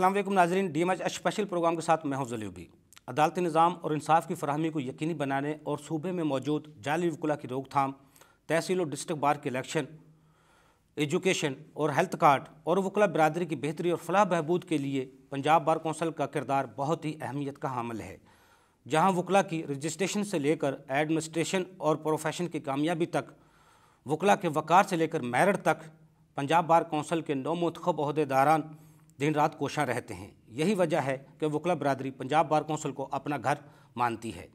अस्सलाम वालेकुम नाज़रीन, DMH स्पेशल प्रोग्राम के साथ मैं हूं ज़लीबी। अदालती निज़ाम और इंसाफ की फराहमी को यकीनी बनाने और सूबे में मौजूद जाली वकुला की रोकथाम, तहसील और डिस्ट्रिक्ट बार के इलेक्शन, एजुकेशन और हेल्थ कार्ड और वकुला बरादरी की बेहतरी और फलाह बहबूद के लिए पंजाब बार कौंसल का किरदार बहुत ही अहमियत का हामिल है। जहाँ वकुला की रजिस्ट्रेशन से लेकर एडमिनिस्ट्रेशन और प्रोफेशन की कामयाबी तक, वकुला के वक़ार से लेकर मेरिट तक पंजाब बार कौंसल के नौमुंतखब ओहदेदारान दिन रात कोशां रहते हैं। यही वजह है कि वकुला बरादरी पंजाब बार कौंसल को अपना घर मानती है।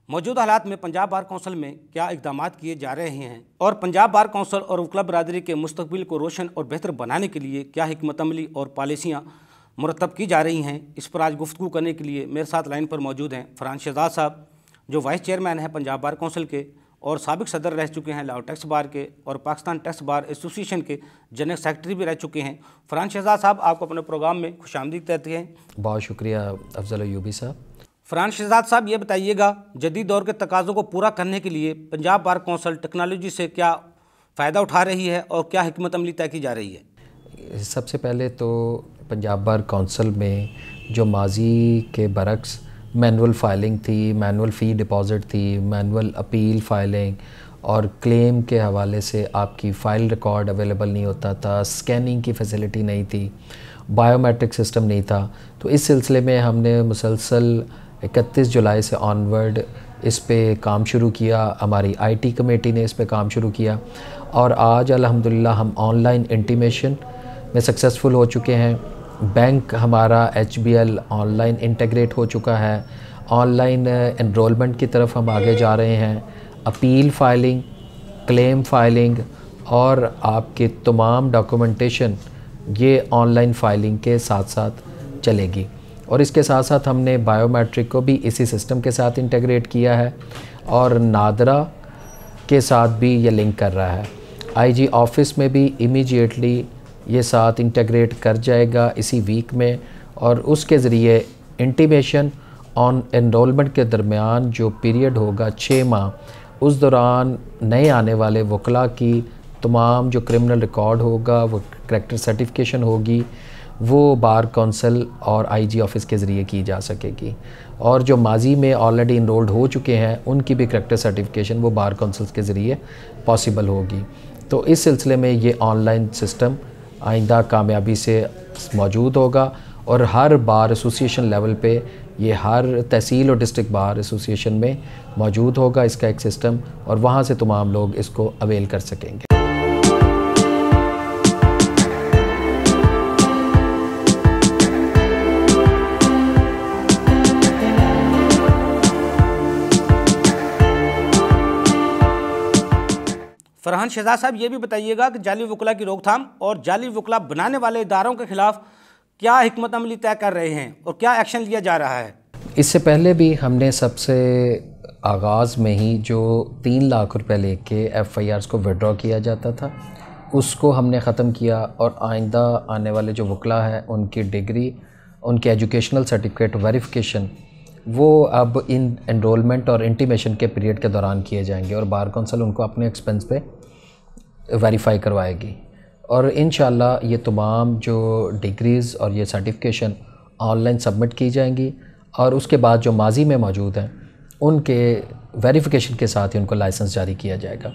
मौजूदा हालात में पंजाब बार कौंसल में क्या इक़दामात किए जा रहे हैं और पंजाब बार कौंसल और वकुला बरादरी के मुस्तकबिल को रोशन और बेहतर बनाने के लिए क्या हिकमत अमली और पॉलिसियाँ मुरतब की जा रही हैं, इस पर आज गुफ्तगू करने के लिए मेरे साथ लाइन पर मौजूद हैं फरहान शहजाद साहब, जो वाइस चेयरमैन हैं पंजाब बार कौंसल के और साबिक सदर रह चुके हैं लाहौर टैक्स बार के और पाकिस्तान टैक्स बार एसोसिएशन के जनरल सेक्रेटरी भी रह चुके हैं। फरहान शहजाद साहब, आपको अपने प्रोग्राम में खुशामदीद कहते हैं। बहुत शुक्रिया अफजल अयूबी साहब। फरहान शहजाद साहब, ये बताइएगा, जदीद दौर के तकाज़ों को पूरा करने के लिए पंजाब बार कौंसल टेक्नोलॉजी से क्या फ़ायदा उठा रही है और क्या हिकमत अमली तय की जा रही है? सबसे पहले तो पंजाब बार कौंसल में जो माजी के बरक्स मैनुअल फाइलिंग थी, मैनुअल फ़ी डिपॉज़िट थी, मैनुअल अपील फाइलिंग और क्लेम के हवाले से आपकी फ़ाइल रिकॉर्ड अवेलेबल नहीं होता था, स्कैनिंग की फैसिलिटी नहीं थी, बायोमेट्रिक सिस्टम नहीं था। तो इस सिलसिले में हमने मुसलसल 31 जुलाई से ऑनवर्ड इस पे काम शुरू किया। हमारी IT कमेटी ने इस पे काम शुरू किया और आज अल्हम्दुलिल्लाह हम ऑनलाइन इंटीमेशन में सक्सेसफुल हो चुके हैं। बैंक हमारा HBL ऑनलाइन इंटीग्रेट हो चुका है। ऑनलाइन एनरोलमेंट की तरफ हम आगे जा रहे हैं। अपील फाइलिंग, क्लेम फाइलिंग और आपके तमाम डॉक्यूमेंटेशन ये ऑनलाइन फाइलिंग के साथ साथ चलेगी। और इसके साथ साथ हमने बायोमेट्रिक को भी इसी सिस्टम के साथ इंटीग्रेट किया है और नादरा के साथ भी ये लिंक कर रहा है। IG ऑफ़िस में भी इमीडिएटली ये साथ इंटीग्रेट कर जाएगा इसी वीक में और उसके ज़रिए इंटीमेशन ऑन एनरोलमेंट के दरमियान जो पीरियड होगा 6 माह, उस दौरान नए आने वाले वकला की तमाम जो क्रिमिनल रिकॉर्ड होगा, वो करैक्टर सर्टिफिकेशन होगी, वो बार कौंसल और IG ऑफ़िस के ज़रिए की जा सकेगी। और जो माजी में ऑलरेडी इनरोल्ड हो चुके हैं उनकी भी करैक्टर सर्टिफिकेशन वो बार कौंसल्स के ज़रिए पॉसिबल होगी। तो इस सिलसिले में ये ऑनलाइन सिस्टम आइंदा कामयाबी से मौजूद होगा और हर बार एसोसिएशन लेवल पे ये हर तहसील और डिस्ट्रिक्ट बार एसोसिएशन में मौजूद होगा इसका एक सिस्टम और वहाँ से तमाम लोग इसको अवेल कर सकेंगे। फरहान शहजाद साहब, ये भी बताइएगा कि जाली वकुला की रोकथाम और जाली वकुला बनाने वाले इदारों के खिलाफ क्या हिकमत अमली तय कर रहे हैं और क्या एक्शन लिया जा रहा है? इससे पहले भी हमने सबसे आगाज़ में ही जो 3 लाख रुपए लेके FIRs को विड्रॉ किया जाता था उसको हमने ख़त्म किया और आइंदा आने वाले जो वकुला हैं उनकी डिग्री, उनके एजुकेशनल सर्टिफिकेट वेरिफिकेशन वो अब इन एनरोलमेंट और इंटीमेशन के पीरियड के दौरान किए जाएंगे और बार कौंसल उनको अपने एक्सपेंस पे वेरीफाई करवाएगी। और इंशाल्लाह ये तमाम जो डिग्रीज़ और ये सर्टिफिकेशन ऑनलाइन सबमिट की जाएंगी और उसके बाद जो माजी में मौजूद हैं उनके वेरिफिकेशन के साथ ही उनको लाइसेंस जारी किया जाएगा।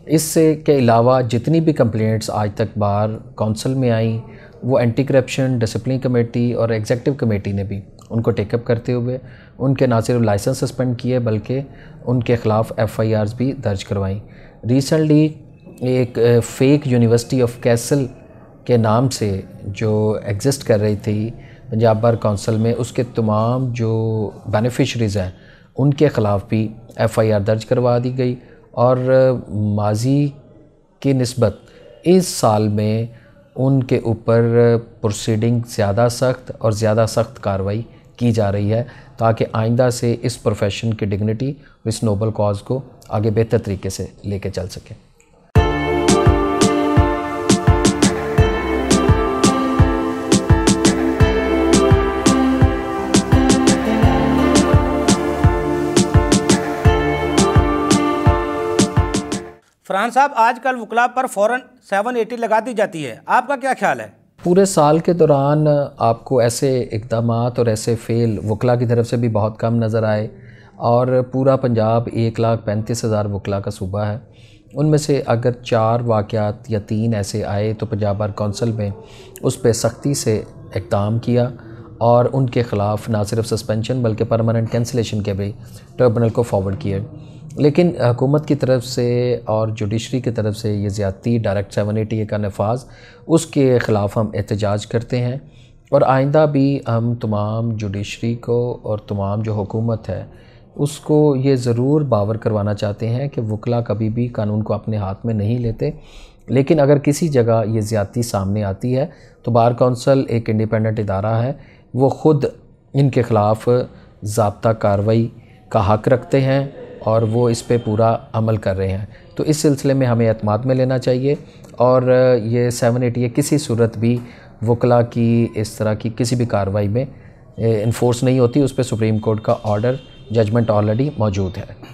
इससे के अलावा जितनी भी कंप्लेंट्स आज तक बार कौंसल में आई वो एंटी करप्शन डिसिप्लिन कमेटी और एग्जीक्यूटिव कमेटी ने भी उनको टेकअप करते हुए उनके ना सिर्फ लाइसेंस सस्पेंड किए बल्कि उनके ख़िलाफ़ FIRs भी दर्ज करवाई। रिसेंटली एक फ़ेक यूनिवर्सिटी ऑफ कैसल के नाम से जो एग्जिस्ट कर रही थी पंजाब बार कौंसल में, उसके तमाम जो बेनिफिशरीज़ हैं उनके ख़िलाफ़ भी FIR दर्ज करवा दी गई और माजी की निस्बत इस साल में उनके ऊपर प्रोसीडिंग ज़्यादा सख्त और ज़्यादा सख्त कार्रवाई की जा रही है ताकि आइंदा से इस प्रोफेशन की डिग्निटी, इस नोबल कॉज को आगे बेहतर तरीके से लेके चल सके। फरहान साहब, आजकल वकला पर फ़ौरन 780 लगा दी जाती है, आपका क्या ख्याल है? पूरे साल के दौरान आपको ऐसे इक़दामात और ऐसे फ़ेल वकला की तरफ से भी बहुत कम नज़र आए, और पूरा पंजाब 1,35,000 वकला का सूबा है। उनमें से अगर 4 वाक़यात या 3 ऐसे आए तो पंजाब बार कौंसिल में उस पर सख्ती से इक़दाम किया और उनके ख़िलाफ़ ना सिर्फ सस्पेंशन बल्कि परमानेंट कैंसिलेशन के भी ट्रिब्यूनल को फॉरवर्ड किए। लेकिन हुकूमत की तरफ से और जुडिशरी की तरफ से ये ज़्यादती डायरेक्ट 780 का नफाज, उसके ख़िलाफ़ हम एहतजाज करते हैं। और आइंदा भी हम तमाम जुडिशरी को और तमाम जो हुकूमत है उसको ये ज़रूर बावर करवाना चाहते हैं कि वकला कभी भी कानून को अपने हाथ में नहीं लेते। लेकिन अगर किसी जगह ये ज़्यादती सामने आती है तो बार कौंसिल एक इंडिपेंडेंट इदारा है, वो ख़ुद इनके ख़िलाफ़ ज़ाब्ता कार्रवाई का हक़ रखते हैं और वो इस पे पूरा अमल कर रहे हैं। तो इस सिलसिले में हमें एतमाद में लेना चाहिए, और ये 780 किसी सूरत भी वकला की इस तरह की किसी भी कार्रवाई में इन्फोर्स नहीं होती। उस पर सुप्रीम कोर्ट का ऑर्डर, जजमेंट ऑलरेडी मौजूद है।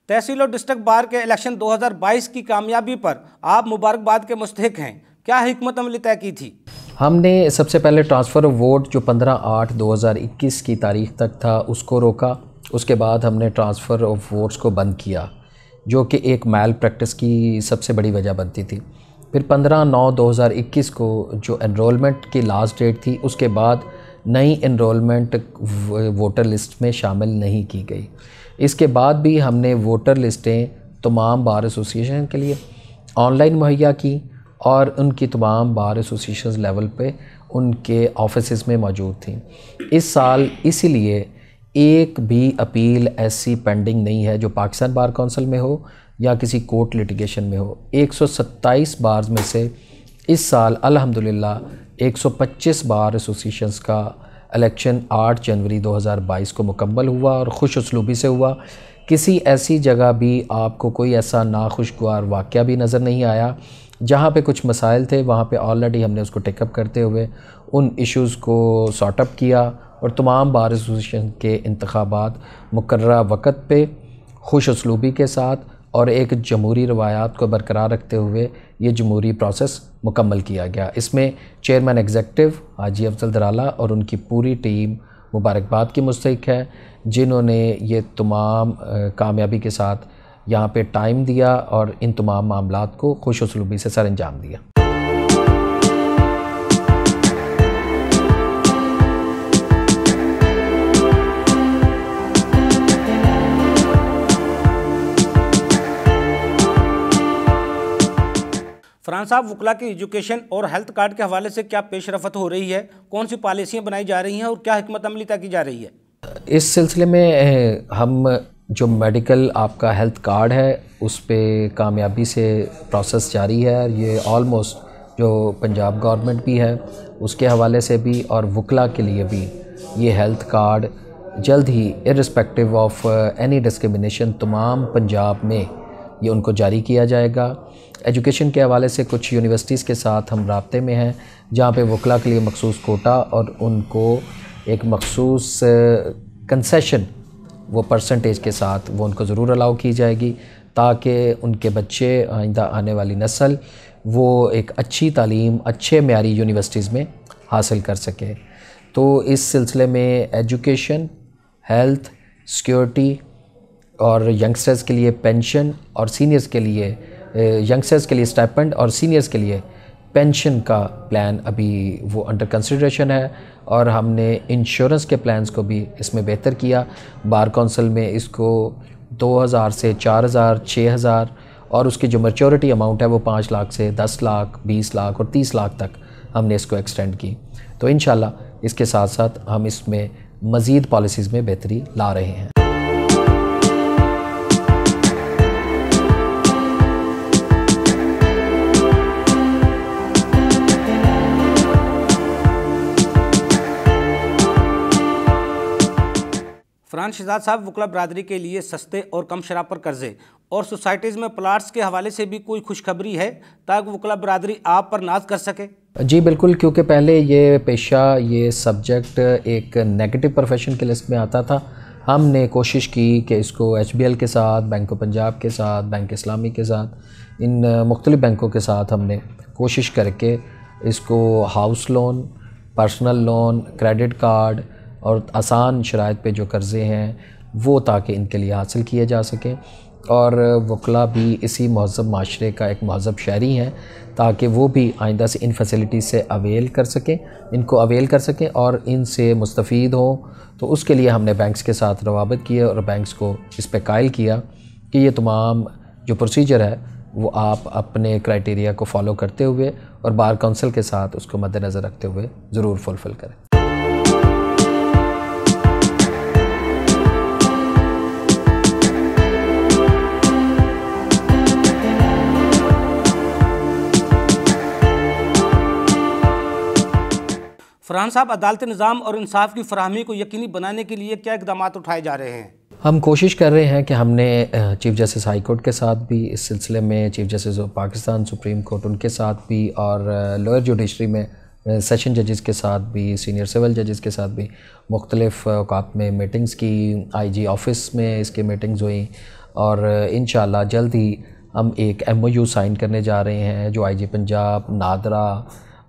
तहसील और डिस्ट्रिक्ट बार के इलेक्शन 2022 की कामयाबी पर आप मुबारकबाद के मुस्तहिक हैं, क्या हिकमत अमली तय की थी? हमने सबसे पहले ट्रांसफ़र ऑफ वोट जो 15/8/2021 की तारीख़ तक था उसको रोका। उसके बाद हमने ट्रांसफ़र ऑफ वोट्स को बंद किया, जो कि एक मैल प्रैक्टिस की सबसे बड़ी वजह बनती थी। फिर 15/9/2021 को जो एनरोलमेंट की लास्ट डेट थी, उसके बाद नई एनरोलमेंट वोटर लिस्ट में शामिल नहीं की गई। इसके बाद भी हमने वोटर लिस्टें तमाम बार एसोसिएशन के लिए ऑनलाइन मुहैया की और उनकी तमाम बार एसोसिएशन लेवल पे उनके ऑफिसेज़ में मौजूद थी। इस साल इसीलिए एक भी अपील ऐसी पेंडिंग नहीं है जो पाकिस्तान बार कौंसिल में हो या किसी कोर्ट लिटिगेशन में हो। 127 बार्स में से इस साल अल्हम्दुलिल्लाह 125 बार एसोसिएशंस का इलेक्शन 8 जनवरी 2022 को मुकम्मल हुआ और खुश उसलूबी से हुआ। किसी ऐसी जगह भी आपको कोई ऐसा नाखुशगवार वाक़या भी नज़र नहीं आया। जहाँ पे कुछ मसाइल थे वहाँ पे ऑलरेडी हमने उसको टेकअप करते हुए उन इश्यूज़ को सॉर्ट अप किया और तमाम बार एसोसिएशन के इंतखाबात मुकर्ररा वक़्त पे खुश उसलूबी के साथ और एक जमहूरी रवायात को बरकरार रखते हुए ये जमहूरी प्रोसेस मुकम्मल किया गया। इसमें चेयरमैन एग्जेक्टिव हाजी अफजल दराला और उनकी पूरी टीम मुबारकबाद की मुस्तहिक है, जिन्होंने ये तमाम कामयाबी के साथ यहाँ पे टाइम दिया और इन तमाम मामलात को खुश उसलूबी से सर अंजाम दिया। फरहान साहब, वकला की एजुकेशन और हेल्थ कार्ड के हवाले से क्या पेशरफत हो रही है? कौन सी पॉलिसियाँ बनाई जा रही हैं और क्या हिकमत अमली तय की जा रही है? इस सिलसिले में हम जो मेडिकल आपका हेल्थ कार्ड है उस पे कामयाबी से प्रोसेस जारी है। ये ऑलमोस्ट जो पंजाब गवर्नमेंट भी है उसके हवाले से भी और वकला के लिए भी ये हेल्थ कार्ड जल्द ही इर्रिस्पेक्टिव ऑफ एनी डिस्क्रिमिनेशन तमाम पंजाब में ये उनको जारी किया जाएगा। एजुकेशन के हवाले से कुछ यूनिवर्सिटीज़ के साथ हम राब्ते में हैं जहाँ पे वकला के लिए मखसूस कोटा और उनको एक मखसूस कंसेशन वो परसेंटेज के साथ वो उनको ज़रूर अलाउ की जाएगी ताकि उनके बच्चे आइंदा आने वाली नस्ल वो एक अच्छी तालीम अच्छे म्यारी यूनिवर्सिटीज़ में हासिल कर सके। तो इस सिलसिले में एजुकेशन, हेल्थ, सिक्योरिटी और यंगस्टर्स के लिए पेंशन और सीनियर्स के लिए यंगस्टर्स के लिए स्टाइपेंड और सीनियर्स के लिए पेंशन का प्लान अभी वो अंडर कंसिडरेशन है और हमने इंश्योरेंस के प्लान्स को भी इसमें बेहतर किया। बार कौंसिल में इसको 2000 से 4000, 6000 और उसकी जो मैच्योरिटी अमाउंट है वो 5 लाख से 10 लाख, 20 लाख और 30 लाख तक हमने इसको एक्सटेंड की। तो इंशाल्लाह इसके साथ साथ हम इसमें मज़ीद पॉलिसीज़ में बेहतरी ला रहे हैं। फरहान फरहान शहजाद साहब, वकला बरादरी के लिए सस्ते और कम शराब पर कर्जे और सोसाइटीज़ में प्लाट्स के हवाले से भी कोई खुशखबरी है ताकि वकला बरादरी आप पर नाज कर सके? जी बिल्कुल, क्योंकि पहले ये पेशा, ये सब्जेक्ट एक नेगेटिव प्रोफेशन की लिस्ट में आता था। हमने कोशिश की कि इसको HBL के साथ, बैंक ऑफ पंजाब के साथ, बैंक इस्लामी के साथ, इन मुख्तलिफ बैंकों के साथ हमने कोशिश करके इसको house loan, personal loan, credit card और आसान शराइत पे जो कर्ज़े हैं वो ताकि इनके लिए हासिल किए जा सकें। और वकला भी इसी महज़ब माशरे का एक महज़ब शहरी हैं ताकि वो भी आइंदा से इन फैसिलिटीज़ से अवेल कर सकें, इनको अवेल कर सकें और इनसे मुस्तफ़ीद हों। तो उसके लिए हमने बैंक्स के साथ रवाबत किए और बैंक्स को इस पे कायल किया कि ये तमाम जो प्रोसीजर है वो आप अपने क्राइटेरिया को फॉलो करते हुए और बार काउंसिल के साथ उसको मद्देनज़र रखते हुए ज़रूर फुलफ़िल करें। फरहान साहब, अदालती निज़ाम और इंसाफ की फराहमी को यकीनी बनाने के लिए क्या इक़दाम उठाए जा रहे हैं? हम कोशिश कर रहे हैं कि हमने चीफ़ जस्टिस हाई कोर्ट के साथ भी इस सिलसिले में, chief justice Pakistan supreme court उनके साथ भी, और लोअर जुडिशरी में सेशन जजेस के साथ भी, सीनियर सिविल जजेस के साथ भी मुख्तलिफ़ औक़ात में मीटिंग्स की। IG ऑफ़िस में इसकी मीटिंग्स हुई और इंशाअल्लाह जल्द ही हम एक MOU साइन करने जा रहे हैं जो IG पंजाब, नादरा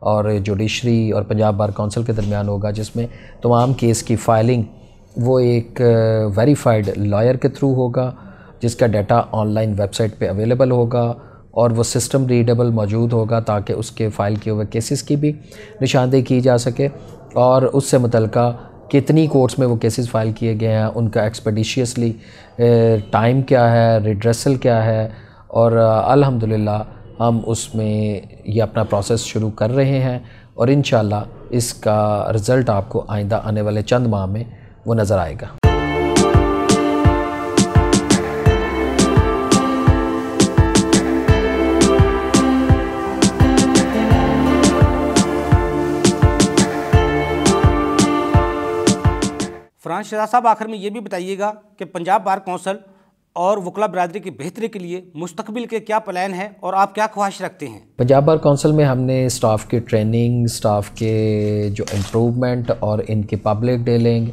और जुडिशरी और पंजाब बार काउंसिल के दरमियान होगा, जिसमें तमाम केस की फ़ाइलिंग वो एक वेरीफाइड लॉयर के थ्रू होगा, जिसका डाटा ऑनलाइन वेबसाइट पे अवेलेबल होगा और वो सिस्टम रीडेबल मौजूद होगा ताकि उसके फ़ाइल किए हुए केसेस की भी निशानदेही की जा सके और उससे मुतल्लिका कितनी कोर्ट्स में वो केसेस फ़ाइल किए गए हैं, उनका एक्सपेडिशियसली टाइम क्या है, रिड्रेसल क्या है। और अल्हम्दुलिल्लाह हम उसमें ये अपना प्रोसेस शुरू कर रहे हैं और इंशाअल्लाह इसका रिज़ल्ट आपको आइंदा आने वाले चंद माह में वो नज़र आएगा। फरहान शहजाद साहब, आखिर में ये भी बताइएगा कि पंजाब बार काउंसिल और वकला बरादरी की बेहतरी के लिए मुस्तकबिल के क्या प्लान है और आप क्या ख्वाहिश रखते हैं? पंजाब बार काउंसिल में हमने स्टाफ की ट्रेनिंग, स्टाफ के जो इम्प्रूवमेंट और इनकी पब्लिक डीलिंग,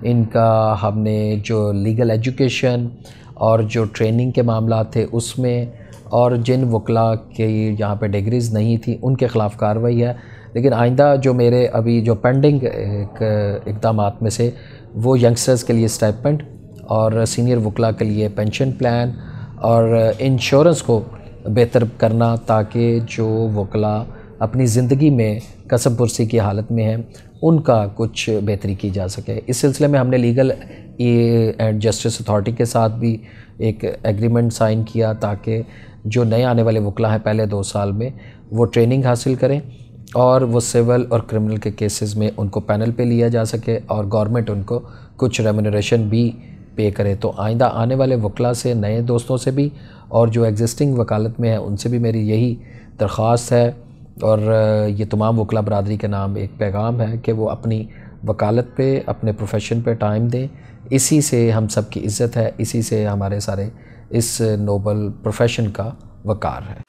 इनका हमने जो लीगल एजुकेशन और जो ट्रेनिंग के मामला थे उसमें, और जिन वकला के यहाँ पे डिग्रीज़ नहीं थी उनके ख़िलाफ़ कार्रवाई है। लेकिन आइंदा जो मेरे अभी जो पेंडिंग इक़दामात में से वो यंगस्टर्स के लिए स्टाइपेंड और सीनियर वकला के लिए पेंशन प्लान और इंश्योरेंस को बेहतर करना ताकि जो वकला अपनी ज़िंदगी में कसब पुरसी की हालत में हैं उनका कुछ बेहतरी की जा सके। इस सिलसिले में हमने लीगल एंड जस्टिस अथॉरिटी के साथ भी एक एग्रीमेंट साइन किया ताकि जो नए आने वाले वकला हैं पहले 2 साल में वो ट्रेनिंग हासिल करें और वो सिविल और क्रिमिनल के केसेस में उनको पैनल पे लिया जा सके और गवर्नमेंट उनको कुछ रेम्यूनरेशन भी पे करे। तो आइंदा आने वाले वकला से, नए दोस्तों से भी और जो एग्जिस्टिंग वकालत में है उनसे भी मेरी यही दरख्वास्त है और ये तमाम वकला बरादरी के नाम एक पैगाम है कि वो अपनी वकालत पे, अपने प्रोफेशन पे टाइम दें। इसी से हम सब की इज़्ज़त है, इसी से हमारे सारे इस नोबल प्रोफेशन का वक़ार है।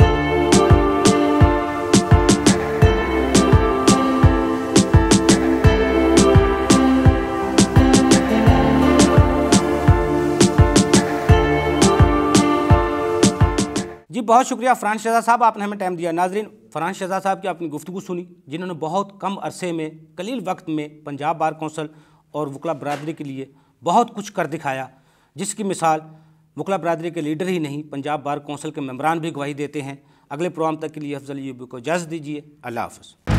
जी बहुत शुक्रिया फरहान शहजाद साहब, आपने हमें टाइम दिया। नाजरीन, फरहान शहजाद साहब की आपने गुफ्तगू सुनी जिन्होंने बहुत कम अरसे में, कलील वक्त में पंजाब बार काउंसिल और वकला बरादरी के लिए बहुत कुछ कर दिखाया, जिसकी मिसाल वकला बरादरी के लीडर ही नहीं पंजाब बार काउंसिल के मेंबरान भी गवाही देते हैं। अगले प्रोग्राम तक के लिए अफजल यूबी को इजाज़त दीजिए। अल्लाह हाफ़िज़।